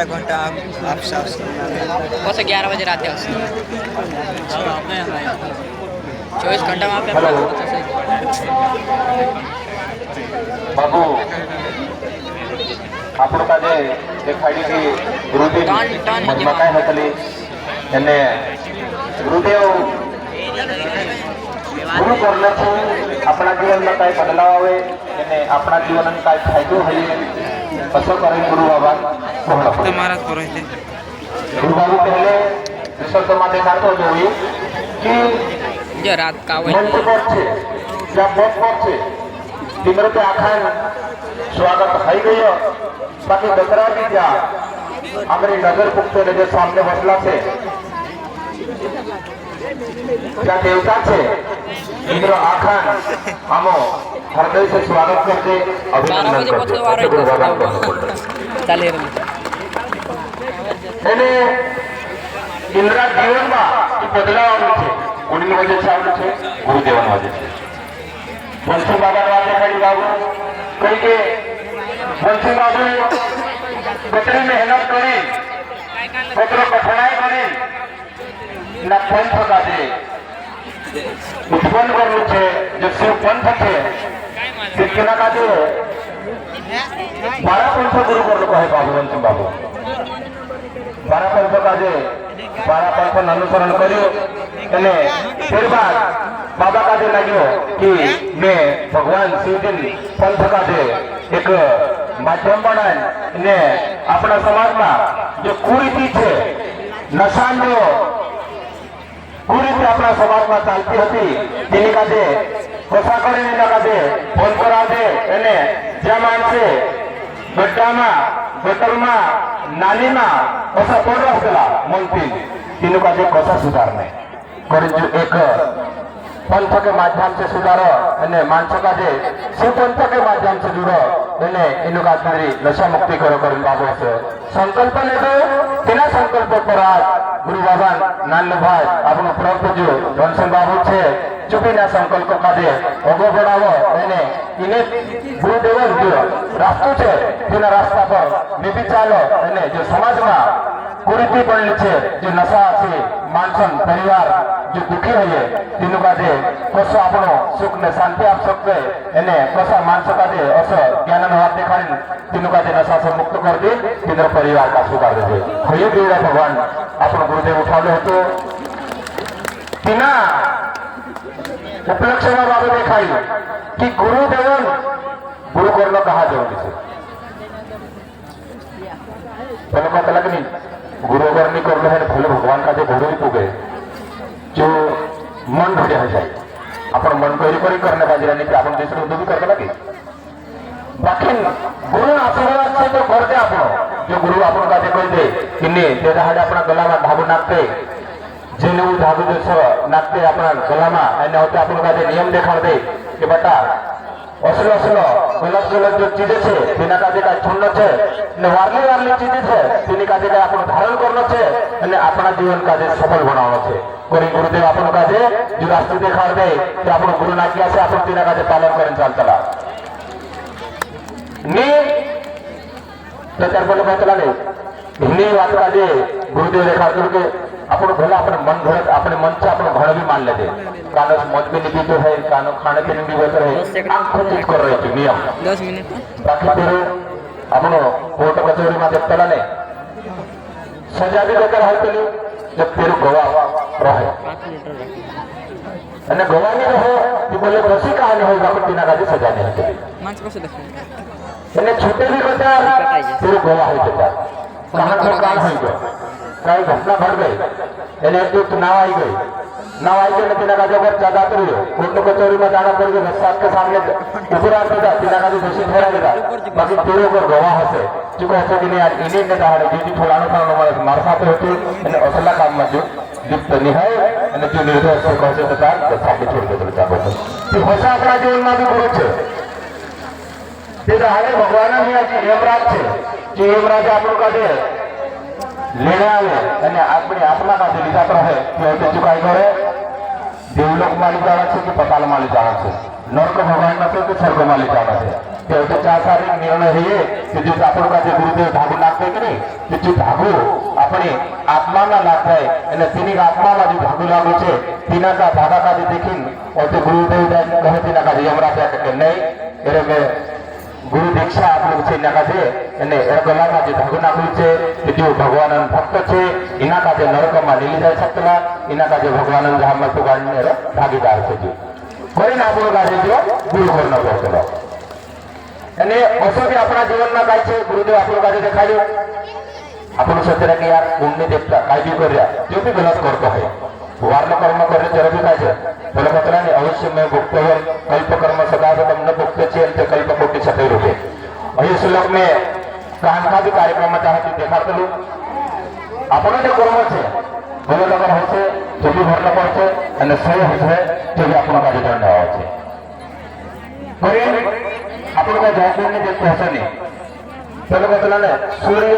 घंटा आप 11 बजे रात 24 घंटा में बाबू आपण काजे देखाडी की गुरुदेव मकाय हतली એને ગુરુદેવ ગુરુ કરल्याचं આપણા જીવનમાં काय बदलाव આવે અને આપણા જીવનમાં काय फायदो होईल असं करेल गुरु बाबा महाराज पुरोहित गुरु बाबू पहले रिसर्च मध्ये सांगतो जोई की जे रात का मंच पर છે જ્યાં બોટ પર છે तिमरे ते आखान स्वागत થઈ ગયો બાકી દસરા બી ત્યાં અમારી નગર પુખ્તો જે સામે વસલા છે ત્યાં દેવતા છે ઇન્દ્ર આખાન આમો હૃદય से स्वागत करते अभिनंदन करते ચાલે એને ઇન્દ્રા જીવનમાં બદલાવ આવ્યો છે કોની વજહ છે આવ્યું છે ગુરુદેવના વજહ છે વંશી બાબા વાતે કરી બાબુ કઈ કે વંશી બાબુ કેટલી મહેનત કરી કેટલો કઠણાઈ કરી ના પંથ કાઢે ઉત્પન્ન કરવું છે જે શિવ પંથ છે તેના કાઢે 12 પંથ ગુરુ કરવું કહે બાબુ વંશી બાબુ 12 પંથ કાઢે 12 પંથ અનુસરણ કર્યું અને ત્યારબાદ बाबा काजे लाग्यो कि मैं भगवान शिवजी पंथ काजे एक माध्यम बनान ने अपना समाज में जो कुरीति छे नशान जो कुरीति अपना समाज में चालती हती तेनी काजे कसा करीने काजे फोन कराजे અને જ્યાં માણસે ગड्ढામાં ગટરમાં નાલીમાં કसा પડવાસલા મનથી તેનું કાજે કसा સુધારને કરી જો એક पंथ के माध्यम से सुधारो અને માણસો કાજે शिव पंथ के माध्यम से जुड़ो અને એનું કાજરી નશા મુક્તિ કરો કરી બાબો છે સંકલ્પ લેતો તેના સંકલ્પ પર આજ ગુરુ બાબા નાનલો ભાઈ આપણો પ્રભુજો ધનસન બાબુ છે ચૂપીના સંકલ્પ કાજે ઓગો બનાવો અને એને ગુરુદેવ જો રાસ્તો છે તેના રાસ્તા પર નિભી ચાલો અને જો સમાજમાં कुरीति पड़े छे जो नशा से मानसन परिवार जो दुखी है तीनों काजे कसो आपनो सुख ने शांति आप सकते एने कसा मानस काजे असो ज्ञान नो हाथ देखाड़ी तीनों काजे नशा से मुक्त कर दे तीनों परिवार का सुधार दे हये देवड़ा भगवान आपनो गुरुदेव उठाव्यो हतो तीना उपलक्ष्य में बाबा देखाई कि गुरुदेवन गुरु करना कहा जरूरी है चलो पता लगनी गुरु अगर नहीं कर रहे भले भगवान का जो गुरु ही पुगे जो मन भरे हो जाए अपन मन को रिकवरी करने बाजी नहीं कि अपन दूसरे उद्योग भी करते लगे बाकी गुरु आशीर्वाद से तो कर दे अपन जो गुरु अपन का कोई दे कि नहीं तेरा हाडे अपना गला में धागो नाखते जेने वो धागो जो नाखते अपना गला में एने होते अपन का नियम देखा दे कि बेटा असलो असलो गलत गलत जो चीजें छे तेना काजे का छोड़नो छे ने वारली वारली चीजें छे तेनी काजे का आपण धारण करनो छे અને આપણા જીવન કાજે સફળ બનાવવાનો છે કોરી ગુરુદેવ આપણો કાજે જો રાસ્તો દેખાડ દે કે આપણો ગુરુ નાખ્યા છે આપણે તેના કાજે પાલન કરીને ચાલતલા ને પ્રચાર બોલે બતલા દે ઘણી વાત કાજે ગુરુદેવ દેખાડતો કે આપણો ભલા આપણે મન ભરત આપણે મન છે આપણો ભણ भी मान ले दे कानो मौत में निकली तो है कानो खाने पीने भी बच रहे आंखों चीज कर रहे थे नियम 10 मिनट बाकी फिर अपनो कोर्ट कचहरी में देखता ने सजा भी देकर है तो जब फिर गवाह रहे અને ગવાની રહે કે બોલે રસી કહાની હોય બાકી તેના કાજે સજા નહીં હતી માચ પાસે દેખ એને છૂટે भी बचा फिर गवाह है जता कहां का काम हो गया कई घटना घट गई એને एक नाव आई गई नाव ऐकलं तिला का जबर जात रहियो कोर्ट कचौरी में जाना पड़ गया साथ के सामने उपरा था तिला का दोषी ठहरा गया बाकी तेरे ऊपर गवाह हसे चुका है कि नहीं आज इन्हीं ने कहा ड्यूटी फलाना था मार साथ होते અને असला काम में जो लिप्त नहीं है અને जो निर्दोष से कहते હતા તો સાબિત છોડી દેતો ચાલો તે ભાષા આપણા જીવનમાં બી ગુરુ છે તે તો હાલે ભગવાનની આ યમરાજ છે જે યમરાજ આપણું કાઢે લેણે આવે અને આપણી આત્મા કાઢી લીધા તો હે તે ચુકાઈ કરે देवलोक मालिक जाना છે કે પતાલ માલિક જાना છે નરક ભગવાન નથી કે સ્વર્ગ માલિક જાना છે તે તો ચાસારી નિર્ણય રહીએ કે જે આપણો કાજે ગુરુદેવ ધાગુ નાખે કે નહીં કે જે ધાગુ આપણે આત્મામાં નાખાય અને તેની આત્મામાં જે ધાગુ લાગે છે તેના કા ધાગા કાજે દેખીને और तो गुरुदेव કહે તેના કાજે યમરાજ કે નહીં એટલે મેં ગુરુ દીક્ષા આપણું છે એના કાજે અને એ ગલામાં જે ધાગુ નાખ્યું છે કે જો ભગવાન ભક્ત છે એના કાજે નરકમાં લીલી જાય શકલા એના કાજે ભગવાન ધામમાં તો ગાડીને ભાગીદાર છે જો કરીને આપણું કાજે જો ગુરુ કરનો પડતો અને અસોબી આપણા જીવનમાં કાંઈ છે ગુરુદેવ આપણું કાજે દેખાડ્યું આપણું સત્ય કે યાર પુણ્ય દેખતા કાંઈ બી કર્યા જો બી ગલત કરતો હોય वार्न कर्म करे ત્યારે બી થાય છે પેલો પતરાને અવશ્ય મેં ભુક્ત હોય કલ્પ કર્મ સદા તમને ભુક્ત છે તે કલ્પ કોટી સતય રૂપે અહીં શ્લોક મેં કાનકા બી કાર્યક્રમમાં ચાહતી દેખાડતલું આપણો જે કર્મ છે ભલે લગન હશે તો બી ભરનો પડશે અને સહી હશે તો બી આપણો કાજે દંડ આવે છે કરીને આપણું કોઈ જવાબદારી દેખતો હશે નહીં પેલો પતરાને સૂર્ય